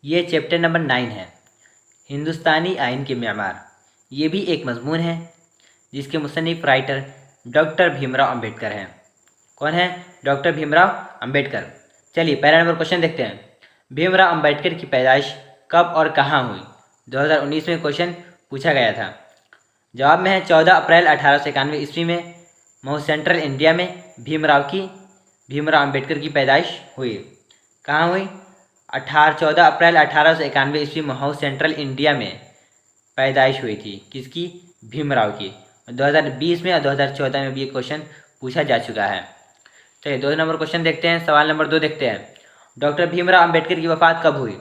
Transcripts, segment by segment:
ये chapter number 9 है, हिंदुस्तानी आइन के मेआमार। ये भी एक मजमून है जिसके मुसन्निफ राइटर डॉक्टर भीमराव अंबेडकर हैं। कौन है? डॉक्टर भीमराव अंबेडकर। चलिए पहला नंबर क्वेश्चन देखते हैं। भीमराव अंबेडकर की पैदाइश कब और कहाँ हुई? 2019 में क्वेश्चन पूछा गया था। जवाब में है 14 अप्रैल 1891 ईस्वी में महू सेंट्रल इंडिया में भीमराव अंबेडकर की पैदाइश हुई। कहाँ हुई? 14 अप्रैल 1891 ईस्वी महू सेंट्रल इंडिया में पैदाइश हुई थी। किसकी? भीमराव की। 2020 में और 2014 में भी ये क्वेश्चन पूछा जा चुका है। चलिए 2 नंबर क्वेश्चन देखते हैं। सवाल नंबर 2 देखते हैं। डॉक्टर भीमराव अंबेडकर की वफ़ात कब हुई?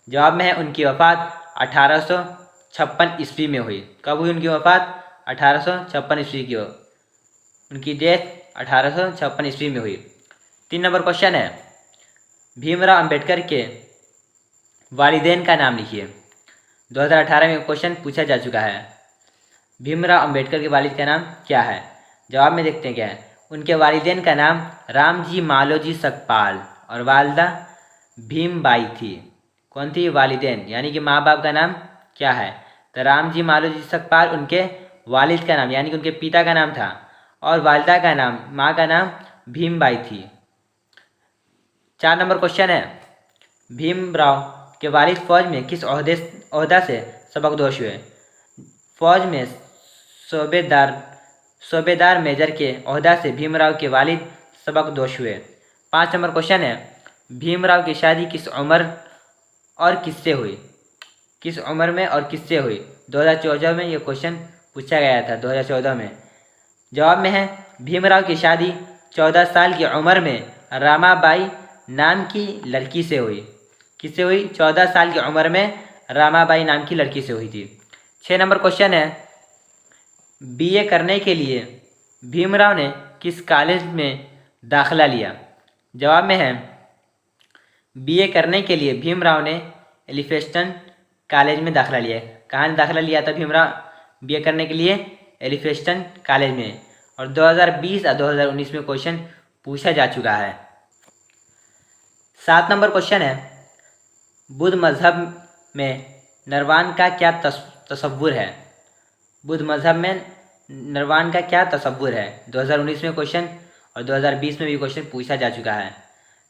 जवाब में है उनकी वफ़ात 1856 ईस्वी में हुई। कब हुई उनकी वफ़ात? 1856 ईस्वी की उनकी डेथ 1856 ईस्वी में हुई। 3 नंबर क्वेश्चन है, भीमराव अंबेडकर के वालिदैन का नाम लिखिए। 2018 में क्वेश्चन पूछा जा चुका है। भीमराव अंबेडकर के वालिद का नाम क्या है? जवाब में देखते हैं क्या है। उनके वालिदैन का नाम रामजी मालोजी सकपाल और वालदा भीमबाई थी। कौन थी? वालिदैन, यानी कि माँ बाप का नाम क्या है? तो रामजी मालोजी सकपाल उनके वालिद का नाम, यानी कि उनके पिता का नाम था, और वालिदा का नाम, माँ का नाम भीमबाई थी। 4 नंबर क्वेश्चन है, भीमराव के वालिद फौज में किस ओहदा से सबकदोश हुए? फौज में सूबेदार मेजर के ओहदा से भीमराव के वालिद सबकदोश हुए। 5 नंबर क्वेश्चन है, भीमराव की शादी किस उम्र और किससे हुई? किस उम्र में और किससे हुई? 2014 में ये क्वेश्चन पूछा गया था, 2014 में। जवाब में है भीमराव की शादी 14 साल की उम्र में रामाबाई नाम की लड़की से हुई। किससे हुई? 14 साल की उम्र में रामाबाई नाम की लड़की से हुई थी। 6 नंबर क्वेश्चन है, बीए करने के लिए भीमराव ने किस कॉलेज में दाखिला लिया? जवाब में है बीए करने के लिए भीमराव ने एलिफेस्टन कॉलेज में दाखिला लिया। कहाँ दाखिला लिया था भीमराव बीए करने के लिए? एलिफेस्टन कॉलेज में। और 2020 और 2019 में क्वेश्चन पूछा जा चुका है। 7 नंबर क्वेश्चन है, बुद्ध मजहब में निर्वाण का क्या तसव्वुर है? बुद्ध मजहब में निर्वाण का क्या तसव्वुर है? 2019 में क्वेश्चन और 2020 में भी क्वेश्चन पूछा जा चुका है।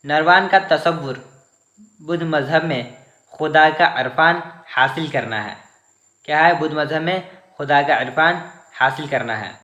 निर्वाण का तसव्वुर बुद्ध मजहब में खुदा का इरफान हासिल करना है। क्या है? बुद्ध मजहब में खुदा का इरफान हासिल करना है।